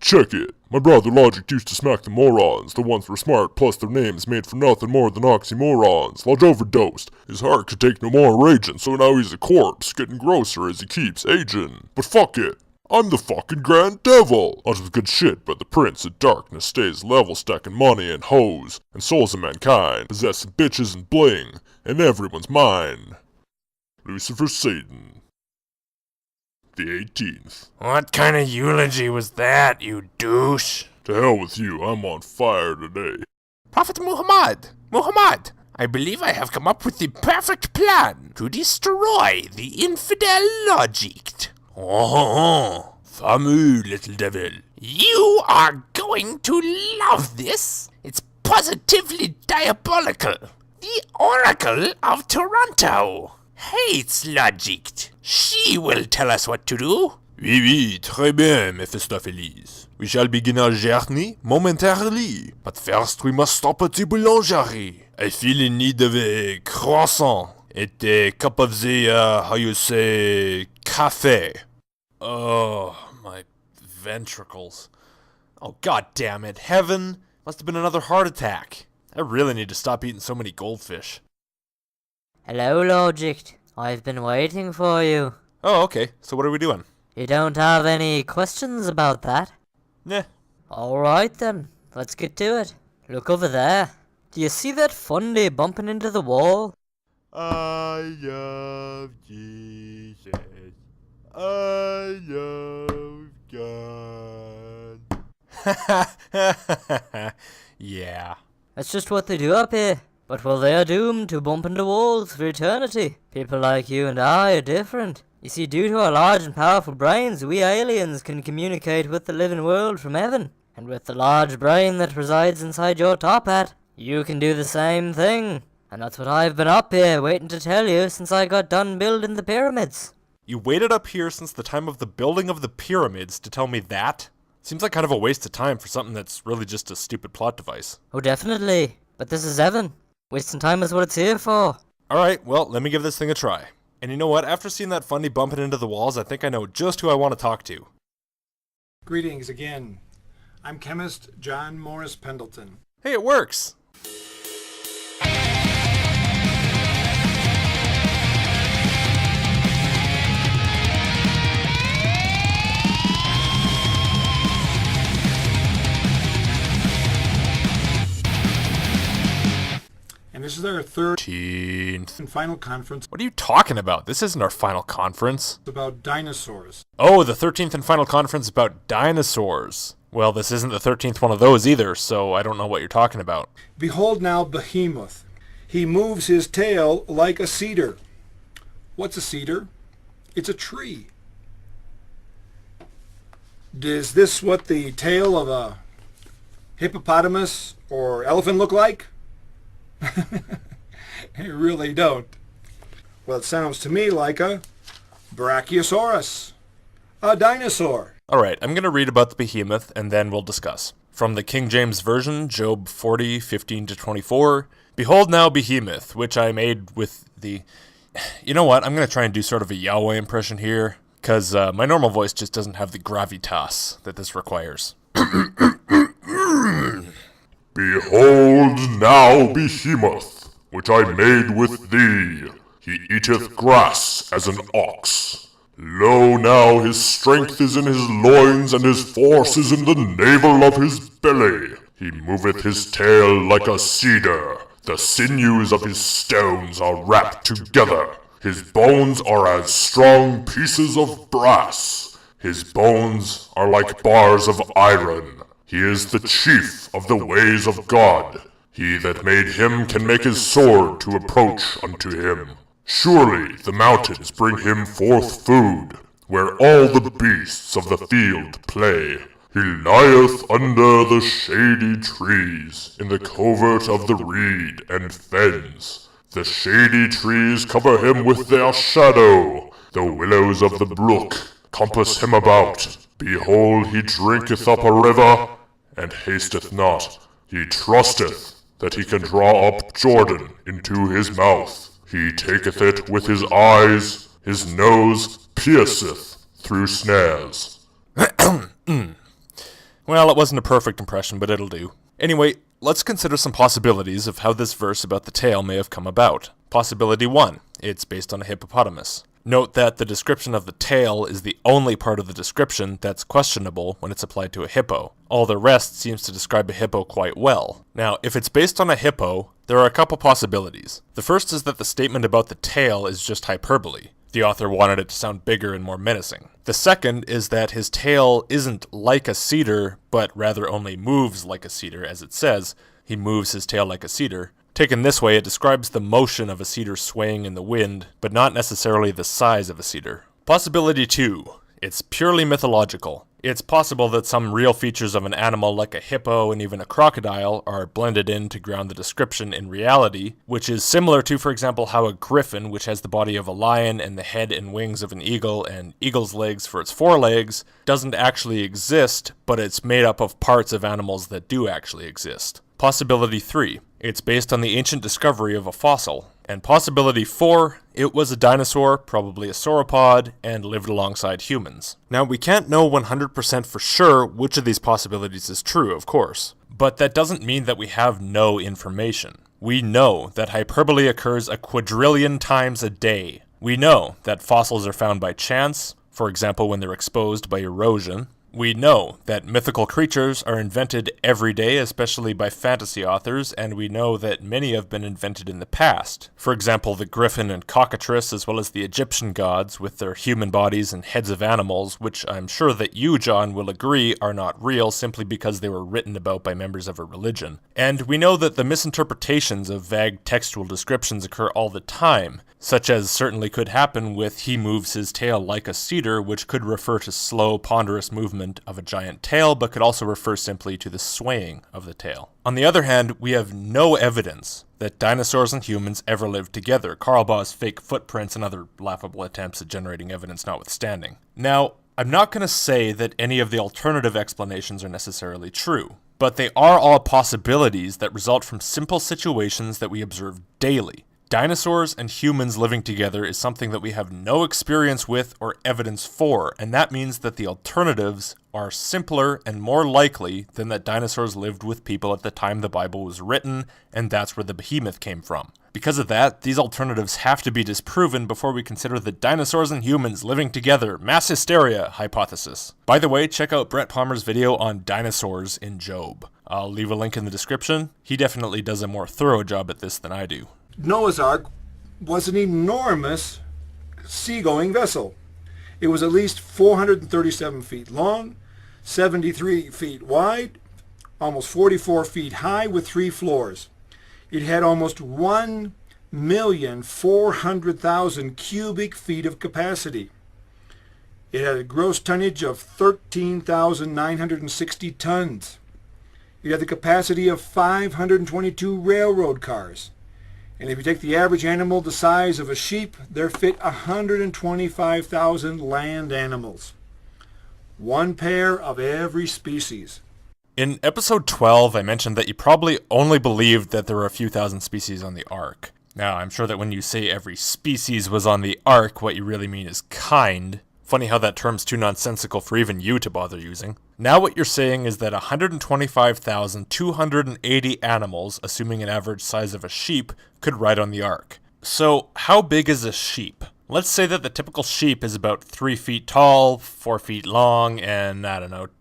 Check it. My brother Logic used to smack the morons, the ones who were smart plus their names made for nothing more than oxymorons. Lodge overdosed. His heart could take no more raging, so now he's a corpse, getting grosser as he keeps aging. But fuck it. I'm the fucking Grand Devil! Lots of good shit, but the Prince of Darkness stays level stacking money and hoes, and souls of mankind, possessing bitches and bling, and everyone's mine. Lucifer Satan. The 18th. What kind of eulogy was that, you douche? To hell with you, I'm on fire today. Prophet Muhammad, I believe I have come up with the perfect plan to destroy the infidel Logic. Oh, famous little devil. You are going to love this. It's positively diabolical. The Oracle of Toronto hates Logic. She will tell us what to do. Oui, très bien, Mephistopheles. We shall begin our journey momentarily. But first we must stop at the boulangerie. I feel in need of a croissant and a cup of the, café. Oh, my ventricles. Oh, god damn it. Heaven. Must have been another heart attack. I really need to stop eating so many goldfish. Hello, Logic. I've been waiting for you. Oh, okay. So what are we doing? You don't have any questions about that? Nah. Alright then, let's get to it. Look over there. Do you see that fundy bumping into the wall? I love Jesus. I love God. Yeah. That's just what they do up here. But well, they are doomed to bump into walls for eternity. People like you and I are different. You see, due to our large and powerful brains, we aliens can communicate with the living world from heaven. And with the large brain that resides inside your top hat, you can do the same thing. And that's what I've been up here waiting to tell you since I got done building the pyramids. You waited up here since the time of the building of the pyramids to tell me that? Seems like kind of a waste of time for something that's really just a stupid plot device. Oh, definitely. But this is heaven. Wasting time is what it's here for. Alright, well, let me give this thing a try. And you know what? After seeing that funny bumping into the walls, I think I know just who I want to talk to. Greetings again. I'm chemist John Morris Pendleton. Hey, it works! And this is our 13th and final conference What are you talking about? This isn't our final conference. about dinosaurs. Oh, the 13th and final conference about dinosaurs. Well, this isn't the 13th one of those either, so I don't know what you're talking about. Behold now Behemoth. He moves his tail like a cedar. What's a cedar? It's a tree. Is this what the tail of a hippopotamus or elephant look like? I really don't. Well, it sounds to me like a Brachiosaurus, a dinosaur. Alright, I'm gonna read about the behemoth, and then we'll discuss. From the King James Version, Job 40, 15-24. Behold now Behemoth, which I made with the... You know what, I'm gonna try and do sort of a Yahweh impression here, because my normal voice just doesn't have the gravitas that this requires. Behold now Behemoth, which I made with thee. He eateth grass as an ox. Lo now his strength is in his loins, and his force is in the navel of his belly. He moveth his tail like a cedar. The sinews of his stones are wrapped together. His bones are as strong pieces of brass. His bones are like bars of iron. He is the chief of the ways of God. He that made him can make his sword to approach unto him. Surely the mountains bring him forth food, where all the beasts of the field play. He lieth under the shady trees, in the covert of the reed and fens. The shady trees cover him with their shadow. The willows of the brook compass him about. Behold, he drinketh up a river, and hasteth not. He trusteth that he can draw up Jordan into his mouth. He taketh it with his eyes, his nose pierceth through snares. Well, it wasn't a perfect impression, but it'll do. Anyway, let's consider some possibilities of how this verse about the tail may have come about. Possibility 1. It's based on a hippopotamus. Note that the description of the tail is the only part of the description that's questionable when it's applied to a hippo. All the rest seems to describe a hippo quite well. Now, if it's based on a hippo, there are a couple possibilities. The first is that the statement about the tail is just hyperbole. The author wanted it to sound bigger and more menacing. The second is that his tail isn't like a cedar, but rather only moves like a cedar, as it says. He moves his tail like a cedar. Taken this way, it describes the motion of a cedar swaying in the wind, but not necessarily the size of a cedar. Possibility 2. It's purely mythological. It's possible that some real features of an animal like a hippo and even a crocodile are blended in to ground the description in reality, which is similar to, for example, how a griffin, which has the body of a lion and the head and wings of an eagle and eagle's legs for its forelegs, doesn't actually exist, but it's made up of parts of animals that do actually exist. Possibility 3. It's based on the ancient discovery of a fossil. And possibility 4, it was a dinosaur, probably a sauropod, and lived alongside humans. Now, we can't know 100% for sure which of these possibilities is true, of course. But that doesn't mean that we have no information. We know that hyperbole occurs a quadrillion times a day. We know that fossils are found by chance, for example when they're exposed by erosion. We know that mythical creatures are invented every day, especially by fantasy authors, and we know that many have been invented in the past. For example, the griffin and cockatrice, as well as the Egyptian gods, with their human bodies and heads of animals, which I'm sure that you, John, will agree are not real simply because they were written about by members of a religion. And we know that the misinterpretations of vague textual descriptions occur all the time, such as certainly could happen with "he moves his tail like a cedar," which could refer to slow, ponderous movement of a giant tail, but could also refer simply to the swaying of the tail. On the other hand, we have no evidence that dinosaurs and humans ever lived together, Carl Baugh's fake footprints and other laughable attempts at generating evidence notwithstanding. Now, I'm not going to say that any of the alternative explanations are necessarily true, but they are all possibilities that result from simple situations that we observe daily. Dinosaurs and humans living together is something that we have no experience with or evidence for, and that means that the alternatives are simpler and more likely than that dinosaurs lived with people at the time the Bible was written, and that's where the behemoth came from. Because of that, these alternatives have to be disproven before we consider the dinosaurs and humans living together mass hysteria hypothesis. By the way, check out Brett Palmer's video on dinosaurs in Job. I'll leave a link in the description. He definitely does a more thorough job at this than I do. Noah's Ark was an enormous seagoing vessel. It was at least 437 feet long, 73 feet wide, almost 44 feet high with 3 floors. It had almost 1,400,000 cubic feet of capacity. It had a gross tonnage of 13,960 tons. It had the capacity of 522 railroad cars. And if you take the average animal the size of a sheep, there fit 125,000 land animals. One pair of every species. In episode 12, I mentioned that you probably only believed that there were a few thousand species on the Ark. Now, I'm sure that when you say every species was on the Ark, what you really mean is kind. Funny how that term's too nonsensical for even you to bother using. Now what you're saying is that 125,280 animals, assuming an average size of a sheep, could ride on the Ark. So, how big is a sheep? Let's say that the typical sheep is about 3 feet tall, 4 feet long, and,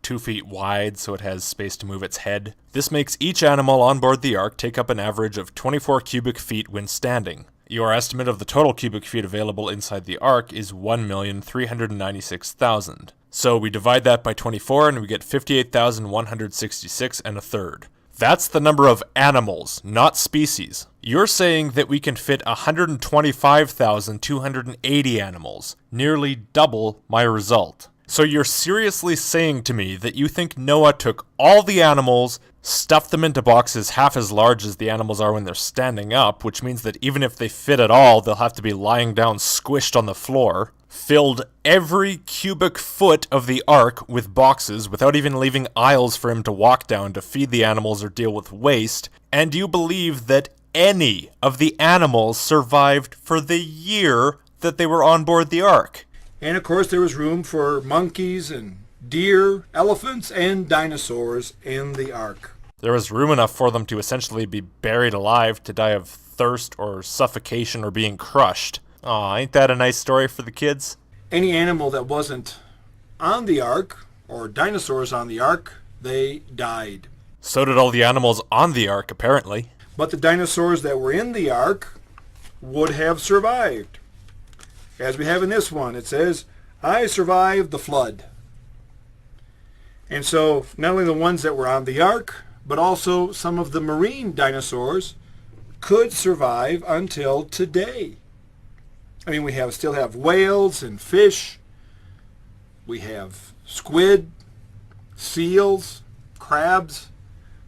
2 feet wide, so it has space to move its head. This makes each animal on board the Ark take up an average of 24 cubic feet when standing. Your estimate of the total cubic feet available inside the Ark is 1,396,000. So we divide that by 24 and we get 58,166 and a third. That's the number of animals, not species. You're saying that we can fit 125,280 animals, nearly double my result. So you're seriously saying to me that you think Noah took all the animals, stuffed them into boxes half as large as the animals are when they're standing up, which means that even if they fit at all, they'll have to be lying down squished on the floor, filled every cubic foot of the Ark with boxes without even leaving aisles for him to walk down to feed the animals or deal with waste, and you believe that any of the animals survived for the year that they were on board the Ark? And of course there was room for monkeys and deer, elephants, and dinosaurs in the ark. There was room enough for them to essentially be buried alive to die of thirst or suffocation or being crushed. Aw, ain't that a nice story for the kids? Any animal that wasn't on the ark, or dinosaurs on the ark, they died. So did all the animals on the ark, apparently. But the dinosaurs that were in the ark would have survived. As we have in this one, it says, I survived the flood. And so, not only the ones that were on the ark, but also some of the marine dinosaurs could survive until today. I mean, we still have whales and fish. We have squid, seals, crabs,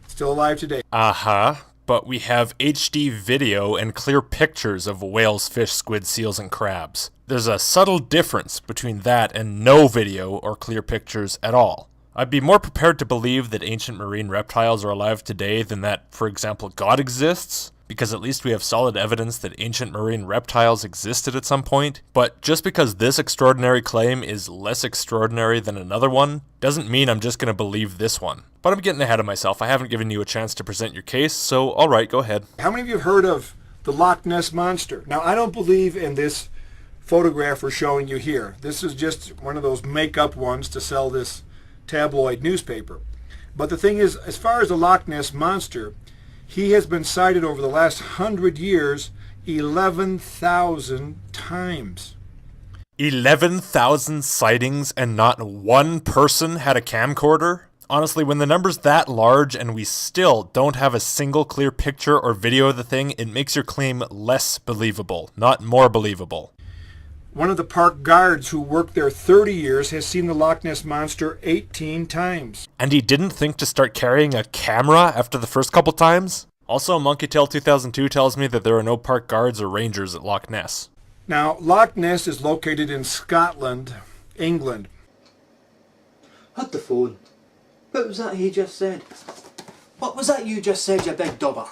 still alive today. Uh-huh. But we have HD video and clear pictures of whales, fish, squid, seals, and crabs. There's a subtle difference between that and no video or clear pictures at all. I'd be more prepared to believe that ancient marine reptiles are alive today than that, for example, God exists, because at least we have solid evidence that ancient marine reptiles existed at some point. But just because this extraordinary claim is less extraordinary than another one, doesn't mean I'm just going to believe this one. But I'm getting ahead of myself. I haven't given you a chance to present your case, so alright, go ahead. How many of you have heard of the Loch Ness Monster? Now, I don't believe in this photograph we're showing you here. This is just one of those make-up ones to sell this tabloid newspaper. But the thing is, as far as the Loch Ness Monster, he has been sighted over the last 100 years 11,000 times. 11,000 sightings and not one person had a camcorder? Honestly, when the number's that large and we still don't have a single clear picture or video of the thing, it makes your claim less believable, not more believable. One of the park guards who worked there 30 years has seen the Loch Ness Monster 18 times. And he didn't think to start carrying a camera after the first couple times? Also, Monkey Tail 2002 tells me that there are no park guards or rangers at Loch Ness. Now, Loch Ness is located in Scotland, England. Had the phone. What was that he just said? What was that you just said, you big dobber?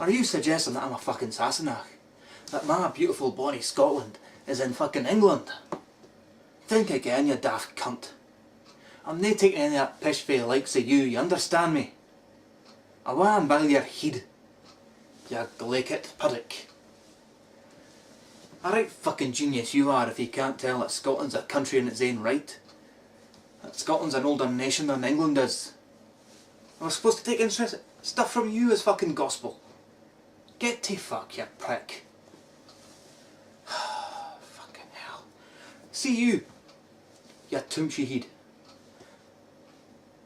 Are you suggesting that I'm a fucking Sassenach? That my beautiful bonny Scotland is in fucking England? Think again, you daft cunt. I'm nae taking any of that pish fae likes of you understand me? I wan by your head, you glaikit puddock. A right fucking genius you are if you can't tell that Scotland's a country in its own right. That Scotland's an older nation than England is. I was supposed to take interest stuff from you as fucking gospel. Get to fuck, you prick. Fucking hell. See you toomshy head.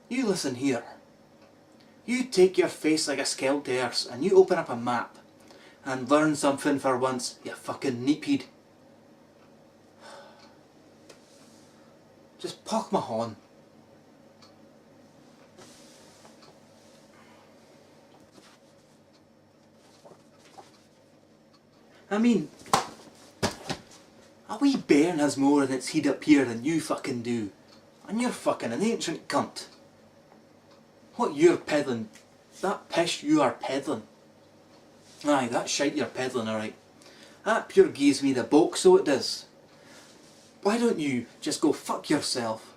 You listen here. You take your face like a scalped arse and you open up a map and learn something for once, you fucking neephead. Just pock my horn. I mean, a wee bairn has more in its head up here than you fucking do. And you're fucking an ancient cunt. What you're peddling, that pish you are peddling. Aye, that shite you're peddling, alright. That pure gives me the bulk, so it does. Why don't you just go fuck yourself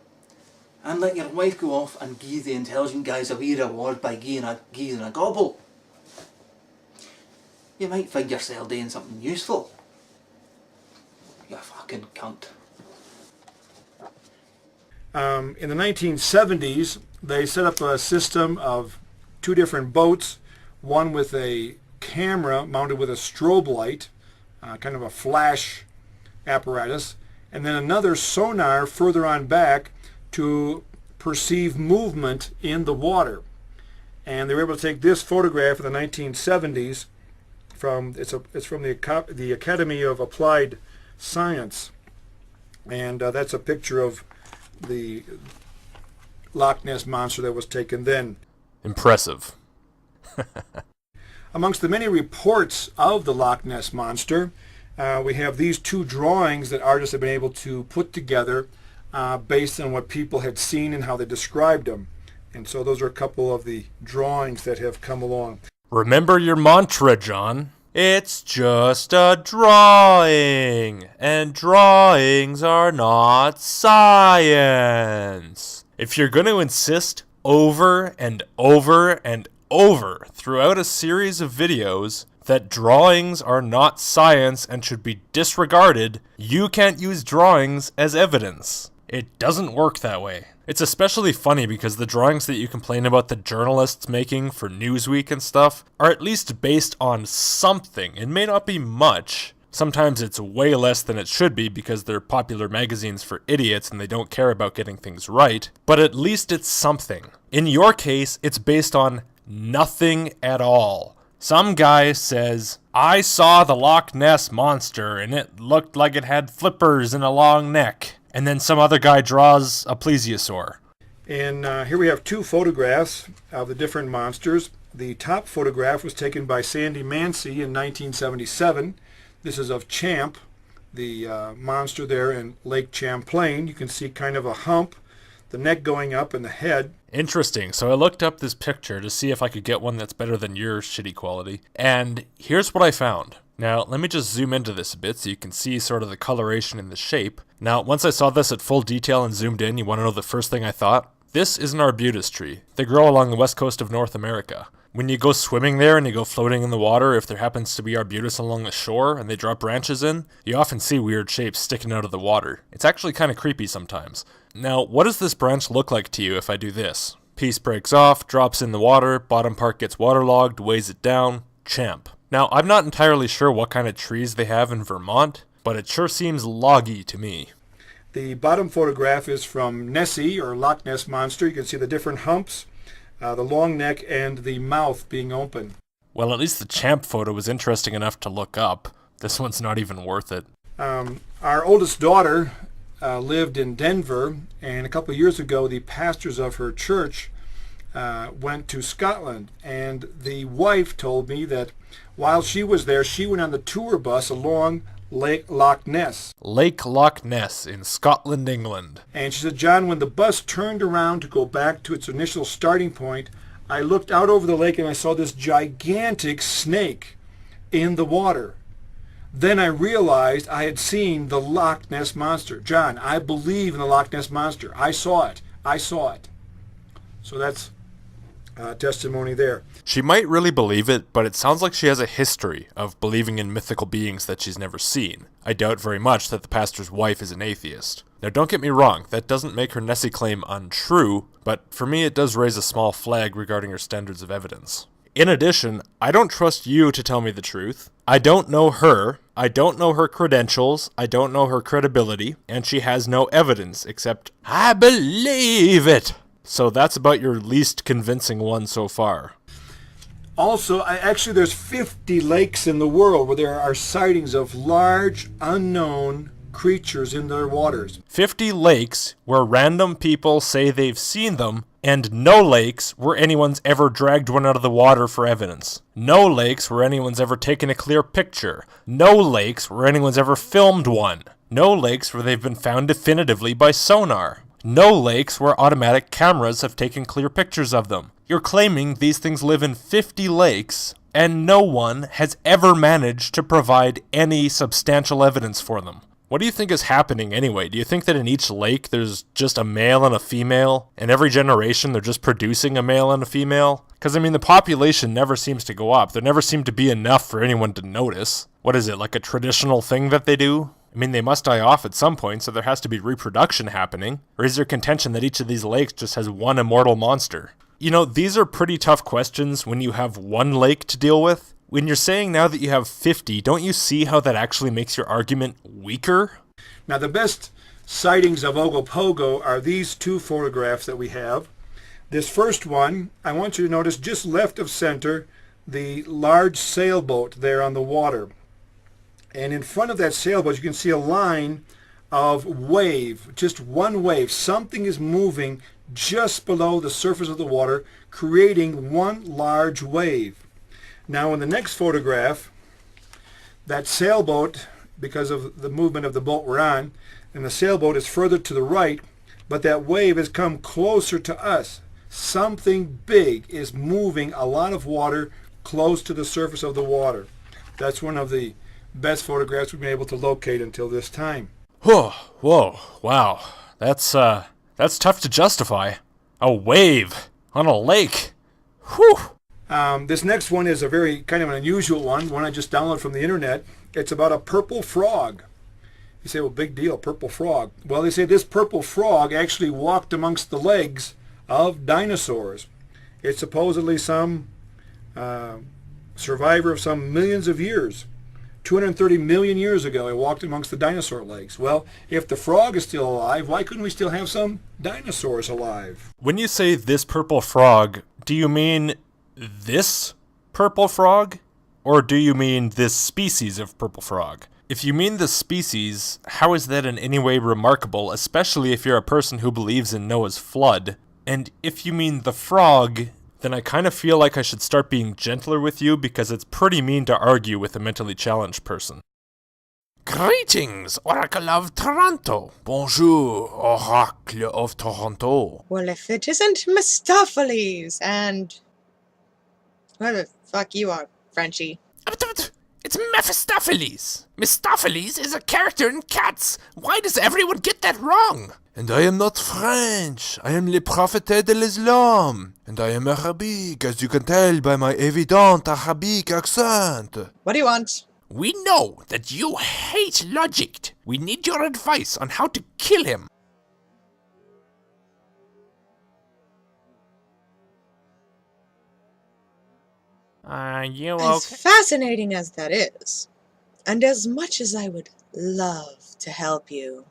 and let your wife go off and give the intelligent guys a wee reward by giving a gobble? You might find yourself doing something useful. You fucking cunt. In the 1970s, they set up a system of two different boats, one with a camera mounted with a strobe light, kind of a flash apparatus, and then another sonar further on back to perceive movement in the water. And they were able to take this photograph in the 1970s it's from the Academy of Applied Science, and that's a picture of the Loch Ness Monster that was taken then. Impressive. Amongst the many reports of the Loch Ness Monster, we have these two drawings that artists have been able to put together based on what people had seen and how they described them. And so those are a couple of the drawings that have come along. Remember your mantra, John. It's just a drawing, and drawings are not science. If you're going to insist over and over and over throughout a series of videos that drawings are not science and should be disregarded, you can't use drawings as evidence. It doesn't work that way. It's especially funny because the drawings that you complain about the journalists making for Newsweek and stuff are at least based on something. It may not be much. Sometimes it's way less than it should be because they're popular magazines for idiots and they don't care about getting things right, but at least it's something. In your case, it's based on nothing at all. Some guy says, I saw the Loch Ness Monster and it looked like it had flippers and a long neck. And then some other guy draws a plesiosaur. And here we have two photographs of the different monsters. The top photograph was taken by Sandy Mancy in 1977. This is of Champ, the monster there in Lake Champlain. You can see kind of a hump, the neck going up and the head. Interesting. So I looked up this picture to see if I could get one that's better than your shitty quality. And here's what I found. Now, let me just zoom into this a bit so you can see sort of the coloration and the shape. Now, once I saw this at full detail and zoomed in, you want to know the first thing I thought? This is an arbutus tree. They grow along the west coast of North America. When you go swimming there and you go floating in the water, if there happens to be arbutus along the shore and they drop branches in, you often see weird shapes sticking out of the water. It's actually kind of creepy sometimes. Now, what does this branch look like to you if I do this? Piece breaks off, drops in the water, bottom part gets waterlogged, weighs it down. Champ. Now, I'm not entirely sure what kind of trees they have in Vermont, but it sure seems loggy to me. The bottom photograph is from Nessie, or Loch Ness Monster. You can see the different humps, the long neck, and the mouth being open. Well, at least the Champ photo was interesting enough to look up. This one's not even worth it. Our oldest daughter lived in Denver, and a couple of years ago, the pastors of her church went to Scotland, and the wife told me that while she was there, she went on the tour bus along Lake Loch Ness. Lake Loch Ness in Scotland, England. And she said, John, when the bus turned around to go back to its initial starting point, I looked out over the lake and I saw this gigantic snake in the water. Then I realized I had seen the Loch Ness Monster. John, I believe in the Loch Ness Monster. I saw it. I saw it. So that's testimony there. She might really believe it, but it sounds like she has a history of believing in mythical beings that she's never seen. I doubt very much that the pastor's wife is an atheist. Now don't get me wrong, that doesn't make her Nessie claim untrue, but for me it does raise a small flag regarding her standards of evidence. In addition, I don't trust you to tell me the truth. I don't know her. I don't know her credentials. I don't know her credibility. And she has no evidence except, I believe it. So that's about your least convincing one so far. Also, actually there's 50 lakes in the world where there are sightings of large, unknown creatures in their waters. 50 lakes where random people say they've seen them, and no lakes where anyone's ever dragged one out of the water for evidence. No lakes where anyone's ever taken a clear picture. No lakes where anyone's ever filmed one. No lakes where they've been found definitively by sonar. No lakes where automatic cameras have taken clear pictures of them. You're claiming these things live in 50 lakes, and no one has ever managed to provide any substantial evidence for them. What do you think is happening anyway? Do you think that in each lake there's just a male and a female, and every generation they're just producing a male and a female? Because, I mean, the population never seems to go up. There never seem to be enough for anyone to notice. What is it, like a traditional thing that they do? I mean, they must die off at some point, so there has to be reproduction happening. Or is there contention that each of these lakes just has one immortal monster? You know, these are pretty tough questions when you have one lake to deal with. When you're saying now that you have 50, don't you see how that actually makes your argument weaker? Now, the best sightings of Ogopogo are these two photographs that we have. This first one, I want you to notice just left of center, the large sailboat there on the water. And in front of that sailboat, you can see a line of wave, just one wave. Something is moving just below the surface of the water, creating one large wave. Now, in the next photograph, that sailboat, because of the movement of the boat we're on, and the sailboat is further to the right, but that wave has come closer to us. Something big is moving a lot of water close to the surface of the water. That's one of the best photographs we've been able to locate until this time. Whoa, wow. That's tough to justify. A wave on a lake. Whew. This next one is a very kind of an unusual one I just downloaded from the internet. It's about a purple frog. You say, well, big deal, purple frog. Well, they say this purple frog actually walked amongst the legs of dinosaurs. It's supposedly some survivor of some millions of years. 230 million years ago, it walked amongst the dinosaur legs. Well, if the frog is still alive, why couldn't we still have some dinosaurs alive? When you say this purple frog, do you mean this purple frog? Or do you mean this species of purple frog? If you mean the species, how is that in any way remarkable, especially if you're a person who believes in Noah's flood? And if you mean the frog, then I kind of feel like I should start being gentler with you because it's pretty mean to argue with a mentally challenged person. Greetings, Oracle of Toronto. Bonjour, Oracle of Toronto. Well, if it isn't Mistopheles and... where the fuck you are, Frenchie? It's Mephistopheles. Mephistopheles is a character in Cats. Why does everyone get that wrong? And I am not French. I am le prophète de l'Islam. And I am Arabic, as you can tell by my evident Arabic accent. What do you want? We know that you hate logic. We need your advice on how to kill him. Are you okay? As fascinating as that is, and as much as I would love to help you,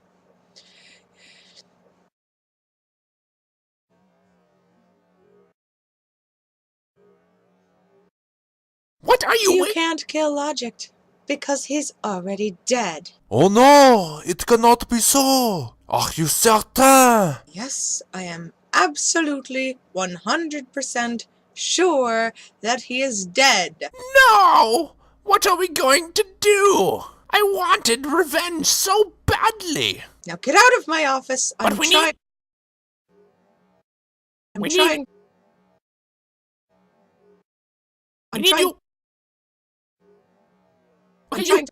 What are you? you can't kill Logic because he's already dead. Oh no, it cannot be so. Are you certain? Yes, I am absolutely 100% sure that he is dead. No! What are we going to do? I wanted revenge so badly. Now get out of my office. But I'm we trying. need- I'm we need- trying. I I'm need trying. you. Okay, I'm you. trying.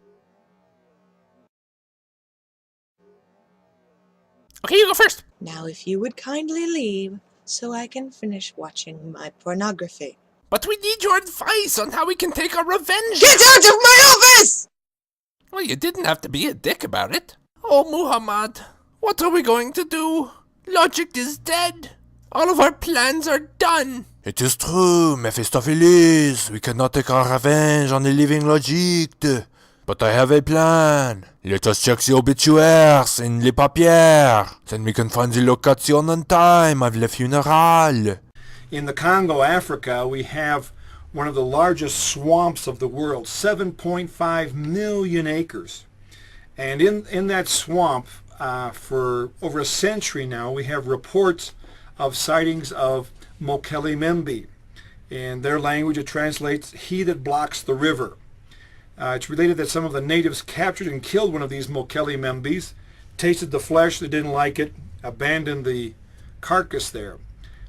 Okay, you go first. Now, if you would kindly leave, so I can finish watching my pornography. But we need your advice on how we can take our revenge. Get out of my office! Well, you didn't have to be a dick about it. Oh, Muhammad, what are we going to do? Logic is dead. All of our plans are done. It is true, Mephistopheles. We cannot take our revenge on the living Logic. But I have a plan. Let us check the obituaries in les papiers. Then we can find the location and time of the funeral. In the Congo, Africa, we have one of the largest swamps of the world, 7.5 million acres. And in that swamp, for over a century now, we have reports of sightings of Mokele Membi. In their language, it translates, he that blocks the river. It's related that some of the natives captured and killed one of these Mokele Membis, tasted the flesh, they didn't like it, abandoned the carcass there.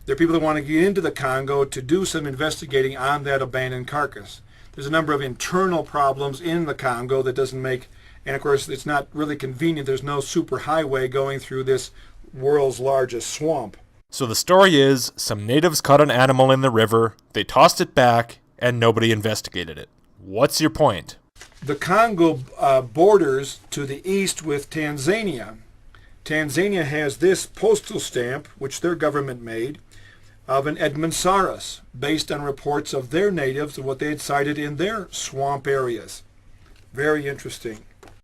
There are people that want to get into the Congo to do some investigating on that abandoned carcass. There's a number of internal problems in the Congo that doesn't make, and of course it's not really convenient. There's no super highway going through this world's largest swamp. So the story is, some natives caught an animal in the river, they tossed it back, and nobody investigated it. What's your point? The Congo borders to the east with Tanzania. Tanzania has this postal stamp, which their government made, of an Edmondsaurus, based on reports of their natives and what they had sighted in their swamp areas. Very interesting.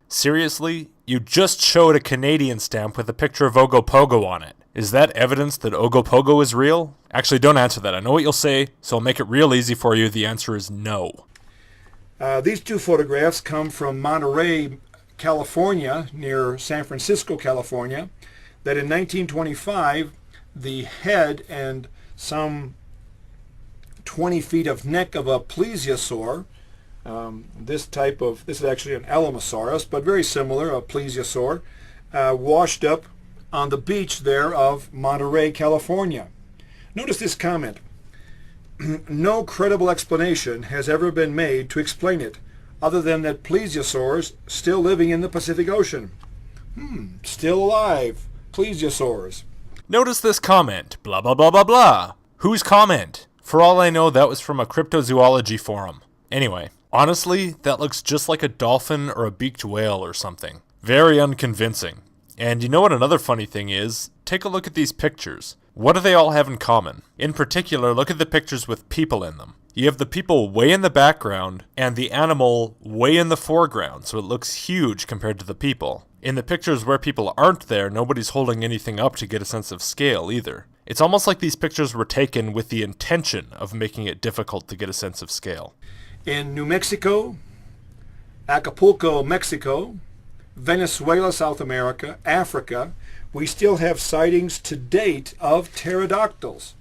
Seriously? You just showed a Canadian stamp with a picture of Ogopogo on it. Is that evidence that Ogopogo is real? Actually, don't answer that. I know what you'll say, so I'll make it real easy for you. The answer is no. These two photographs come from Monterey, California, near San Francisco, California, that in 1925, the head and some 20 feet of neck of a plesiosaur, this is actually an Alamosaurus, but very similar, a plesiosaur, washed up on the beach there of Monterey, California. Notice this comment. No credible explanation has ever been made to explain it, other than that plesiosaurs still living in the Pacific Ocean. Still alive. Plesiosaurs. Notice this comment, blah blah blah blah blah. Whose comment? For all I know, that was from a cryptozoology forum. Anyway, honestly, that looks just like a dolphin or a beaked whale or something. Very unconvincing. And you know what another funny thing is? Take a look at these pictures. What do they all have in common? In particular, look at the pictures with people in them. You have the people way in the background and the animal way in the foreground, so it looks huge compared to the people. In the pictures where people aren't there, nobody's holding anything up to get a sense of scale either. It's almost like these pictures were taken with the intention of making it difficult to get a sense of scale. In New Mexico, Acapulco, Mexico, Venezuela, South America, Africa, we still have sightings to date of pterodactyls,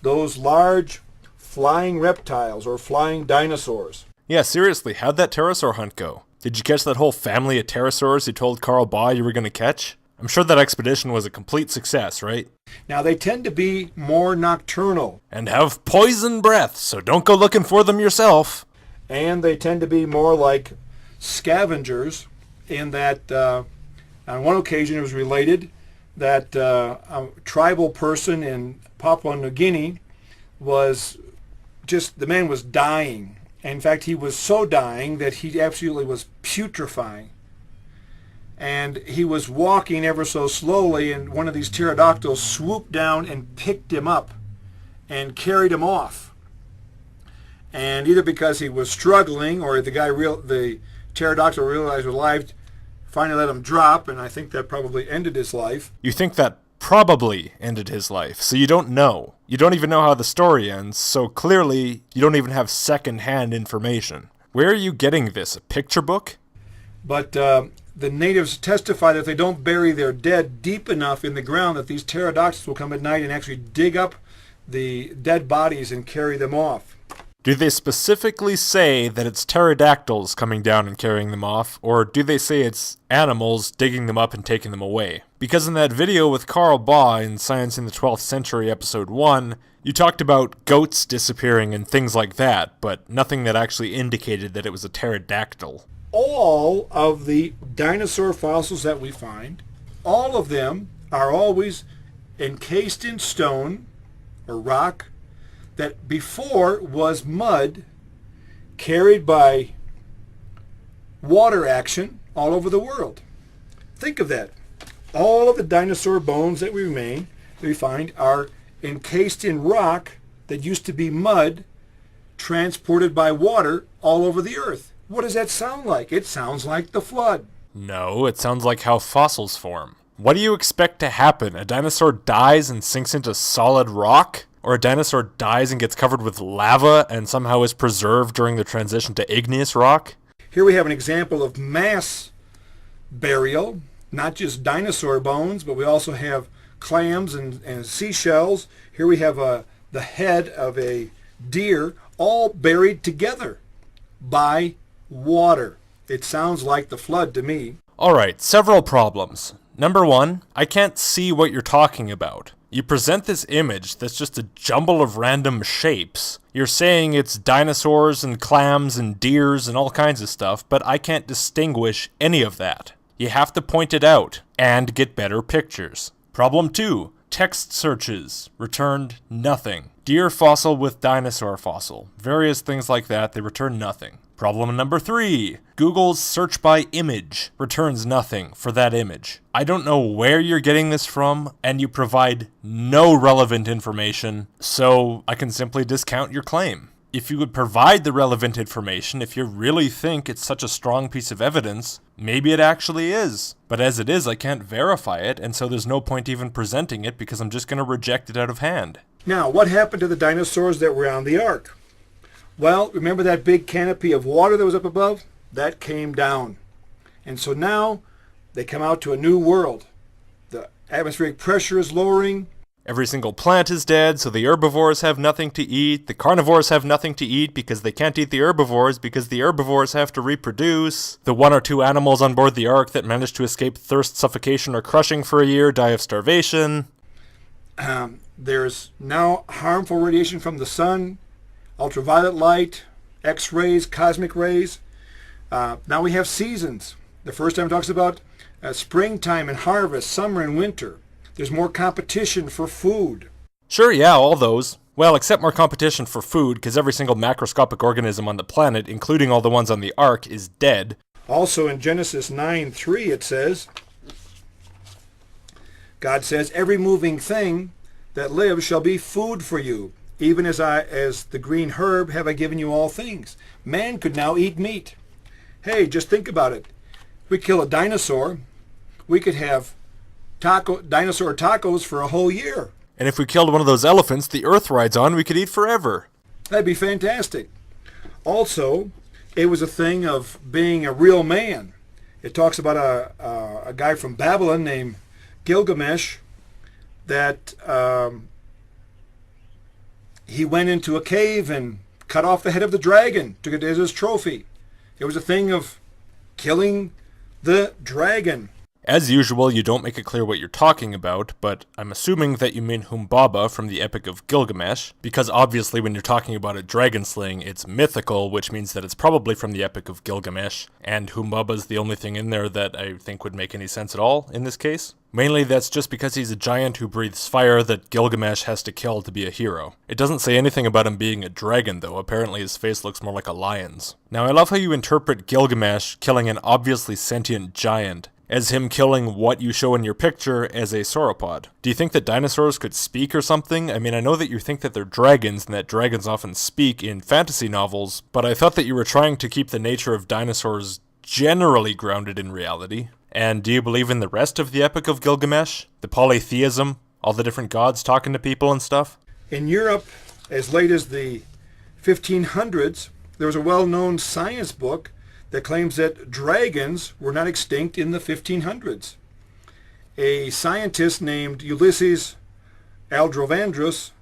those large flying reptiles or flying dinosaurs. Yeah, seriously, how'd that pterosaur hunt go? Did you catch that whole family of pterosaurs you told Carl Baugh you were going to catch? I'm sure that expedition was a complete success, right? Now, they tend to be more nocturnal. And have poison breath, so don't go looking for them yourself. And they tend to be more like scavengers in that on one occasion it was related that a tribal person in Papua New Guinea the man was dying. In fact, he was so dying that he absolutely was putrefying. And he was walking ever so slowly, and one of these pterodactyls swooped down and picked him up and carried him off. And either because he was struggling or the pterodactyl realized he was alive, finally let him drop, and I think that probably ended his life. You think that probably ended his life, so you don't know. You don't even know how the story ends, so clearly you don't even have second-hand information. Where are you getting this? A picture book? But the natives testify that if they don't bury their dead deep enough in the ground, that these pterodactyls will come at night and actually dig up the dead bodies and carry them off. Do they specifically say that it's pterodactyls coming down and carrying them off, or do they say it's animals digging them up and taking them away? Because in that video with Carl Baugh in Science in the 12th Century Episode 1, you talked about goats disappearing and things like that, but nothing that actually indicated that it was a pterodactyl. All of the dinosaur fossils that we find, all of them are always encased in stone or rock that before was mud carried by water action all over the world. Think of that. All of the dinosaur bones that we find are encased in rock that used to be mud transported by water all over the earth. What does that sound like? It sounds like the flood. No, it sounds like how fossils form. What do you expect to happen? A dinosaur dies and sinks into solid rock? Or a dinosaur dies and gets covered with lava and somehow is preserved during the transition to igneous rock? Here we have an example of mass burial, not just dinosaur bones, but we also have clams and seashells. Here we have the head of a deer, all buried together by water. It sounds like the flood to me. Alright, several problems. Number one, I can't see what you're talking about. You present this image that's just a jumble of random shapes. You're saying it's dinosaurs and clams and deers and all kinds of stuff, but I can't distinguish any of that. You have to point it out and get better pictures. Problem 2. Text searches returned nothing. Deer fossil with dinosaur fossil. Various things like that, they return nothing. Problem number 3. Google's search by image returns nothing for that image. I don't know where you're getting this from, and you provide no relevant information, so I can simply discount your claim. If you would provide the relevant information, if you really think it's such a strong piece of evidence, maybe it actually is. But as it is, I can't verify it, and so there's no point even presenting it because I'm just going to reject it out of hand. Now, what happened to the dinosaurs that were on the ark? Well, remember that big canopy of water that was up above? That came down. And so now they come out to a new world. The atmospheric pressure is lowering. Every single plant is dead, so the herbivores have nothing to eat. The carnivores have nothing to eat because they can't eat the herbivores because the herbivores have to reproduce. The 1 or 2 animals on board the ark that managed to escape thirst, suffocation, or crushing for a year die of starvation. There's now harmful radiation from the sun, ultraviolet light, X-rays, cosmic rays. Now we have seasons. The first time it talks about springtime and harvest, summer and winter. There's more competition for food. Sure, yeah, all those. Well, except more competition for food, because every single macroscopic organism on the planet, including all the ones on the Ark, is dead. Also in Genesis 9:3 it says, God says, every moving thing that lives shall be food for you. Even as the green herb have I given you all things. Man could now eat meat. Hey, just think about it. We kill a dinosaur, we could have dinosaur tacos for a whole year. And if we killed one of those elephants the Earth rides on, we could eat forever. That'd be fantastic. Also, it was a thing of being a real man. It talks about a guy from Babylon named Gilgamesh that he went into a cave and cut off the head of the dragon, took it as his trophy. It was a thing of killing the dragon. As usual, you don't make it clear what you're talking about, but I'm assuming that you mean Humbaba from the Epic of Gilgamesh, because obviously when you're talking about a dragon slaying, it's mythical, which means that it's probably from the Epic of Gilgamesh, and Humbaba's the only thing in there that I think would make any sense at all in this case. Mainly that's just because he's a giant who breathes fire that Gilgamesh has to kill to be a hero. It doesn't say anything about him being a dragon though, apparently his face looks more like a lion's. Now I love how you interpret Gilgamesh killing an obviously sentient giant as him killing what you show in your picture as a sauropod. Do you think that dinosaurs could speak or something? I mean, I know that you think that they're dragons and that dragons often speak in fantasy novels, but I thought that you were trying to keep the nature of dinosaurs generally grounded in reality. And do you believe in the rest of the Epic of Gilgamesh? The polytheism? All the different gods talking to people and stuff? In Europe, as late as the 1500s, there was a well-known science book that claims that dragons were not extinct in the 1500s. A scientist named Ulysses Aldrovandus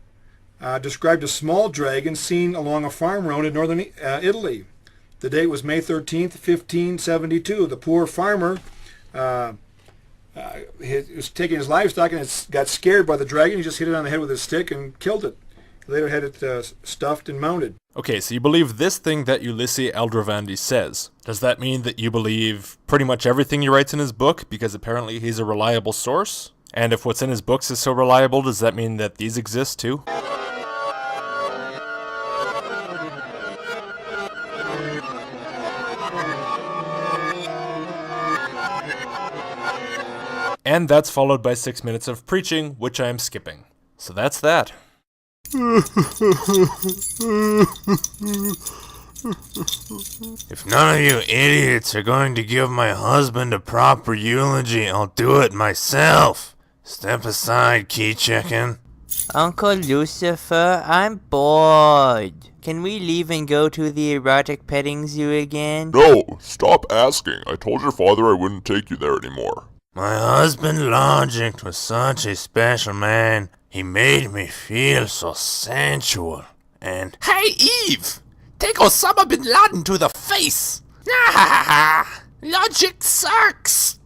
described a small dragon seen along a farm road in northern Italy. The date was May 13th, 1572. The poor farmer he was taking his livestock and it got scared by the dragon. He just hit it on the head with his stick and killed it. He later had it stuffed and mounted. Okay, so you believe this thing that Ulysses Aldrovandi says. Does that mean that you believe pretty much everything he writes in his book, because apparently he's a reliable source? And if what's in his books is so reliable, does that mean that these exist too? And that's followed by 6 minutes of preaching, which I am skipping. So that's that. If none of you idiots are going to give my husband a proper eulogy, I'll do it myself. Step aside, key chicken. Uncle Lucifer, I'm bored. Can we leave and go to the erotic petting zoo again? No, stop asking. I told your father I wouldn't take you there anymore. My husband Logic was such a special man. He made me feel so sensual. And Hey, Eve! Take Osama bin Laden to the face! Logic sucks!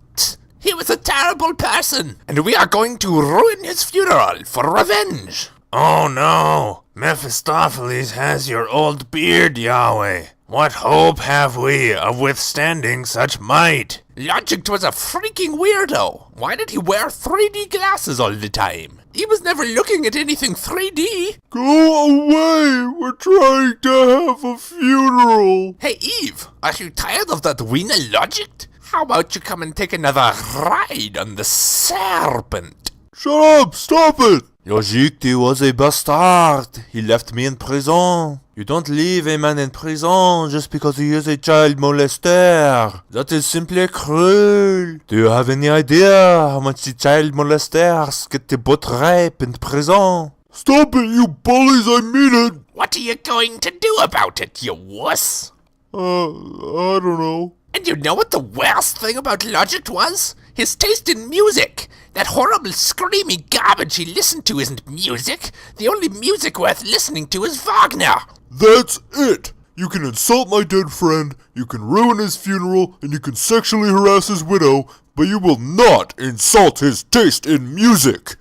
He was a terrible person, and we are going to ruin his funeral for revenge! oh no, Mephistopheles has your old beard, Yahweh. What hope have we of withstanding such might? Logic was a freaking weirdo. Why did he wear 3D glasses all the time? He was never looking at anything 3D. Go away! We're trying to have a funeral! Hey, Eve, are you tired of that wiener Logic? How about you come and take another ride on the serpent? Shut up! Stop it! Logic, he was a bastard. He left me in prison. You don't leave a man in prison just because he is a child molester. That is simply cruel. Do you have any idea how much the child molesters get the butt rape in prison? Stop it, you bullies! I mean it! What are you going to do about it, you wuss? I don't know. And you know what the worst thing about Logic was? His taste in music. That horrible screamy garbage he listened to isn't music. The only music worth listening to is Wagner. That's it! You can insult my dead friend, you can ruin his funeral, and you can sexually harass his widow, but you will not insult his taste in music!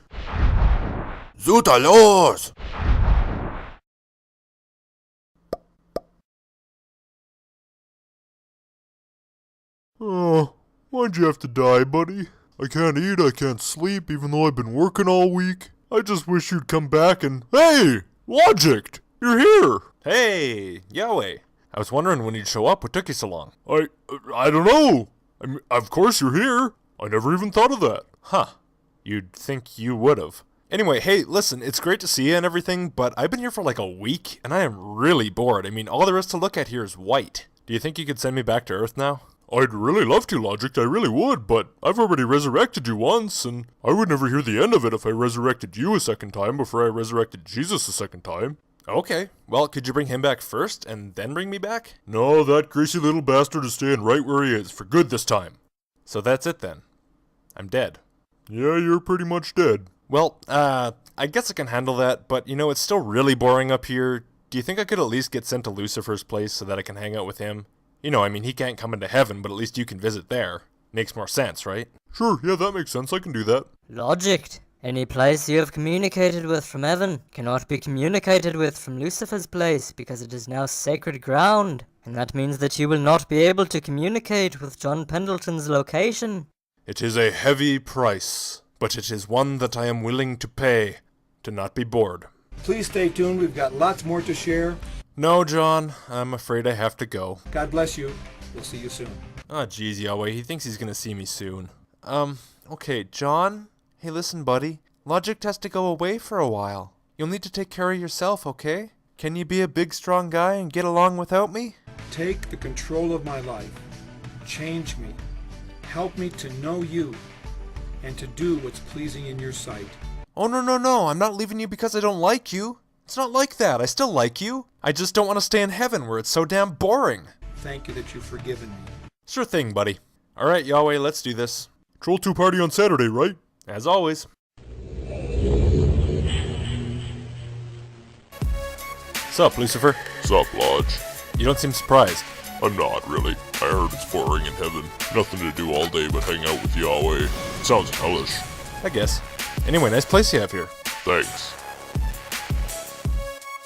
Zutalos! Oh, why'd you have to die, buddy? I can't eat, I can't sleep, even though I've been working all week. I just wish you'd come back and... Hey! Logic! You're here! Hey, Yahweh. I was wondering when you'd show up. What took you so long? I don't know. I mean, of course you're here. I never even thought of that. Huh. You'd think you would've. Anyway, hey, listen, it's great to see you and everything, but I've been here for like a week, and I am really bored. I mean, all there is to look at here is white. Do you think you could send me back to Earth now? I'd really love to, Logic, I really would, but I've already resurrected you once, and I would never hear the end of it if I resurrected you a second time before I resurrected Jesus a second time. Okay, well, could you bring him back first, and then bring me back? No, that greasy little bastard is staying right where he is, for good this time. So that's it then. I'm dead. Yeah, you're pretty much dead. Well, I guess I can handle that, but you know, it's still really boring up here. Do you think I could at least get sent to Lucifer's place so that I can hang out with him? You know, I mean, he can't come into heaven, but at least you can visit there. Makes more sense, right? Sure, yeah, that makes sense, I can do that. Logic. Any place you have communicated with from heaven cannot be communicated with from Lucifer's place, because it is now sacred ground, and that means that you will not be able to communicate with John Pendleton's location. It is a heavy price, but it is one that I am willing to pay to not be bored. Please stay tuned. We've got lots more to share. No, John, I'm afraid I have to go. God bless you. We'll see you soon. Oh, geez, Yahweh, he thinks he's gonna see me soon. Okay, John? Hey, listen, buddy. Logic has to go away for a while. You'll need to take care of yourself, okay? Can you be a big, strong guy and get along without me? Take the control of my life. Change me. Help me to know you and to do what's pleasing in your sight. Oh, no, I'm not leaving you because I don't like you. It's not like that. I still like you. I just don't want to stay in heaven where it's so damn boring. Thank you that you've forgiven me. Sure thing, buddy. Alright, Yahweh, let's do this. Troll 2 party on Saturday, right? As always. Sup, Lucifer? Sup, Lodge? You don't seem surprised. I'm not, really. I heard it's boring in heaven. Nothing to do all day but hang out with Yahweh. It sounds hellish. I guess. Anyway, nice place you have here. Thanks.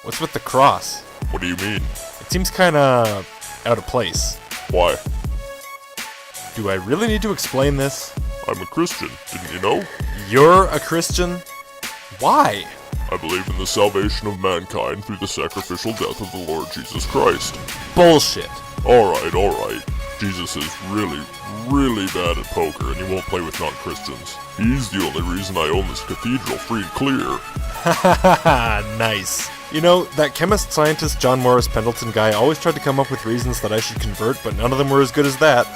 What's with the cross? What do you mean? It seems kinda out of place. Why? Do I really need to explain this? I'm a Christian, didn't you know? You're a Christian? Why? I believe in the salvation of mankind through the sacrificial death of the Lord Jesus Christ. Bullshit. Alright. Jesus is really, really bad at poker, and he won't play with non-Christians. He's the only reason I own this cathedral free and clear. Hahaha, nice. You know, that chemist-scientist John Morris Pendleton guy always tried to come up with reasons that I should convert, but none of them were as good as that.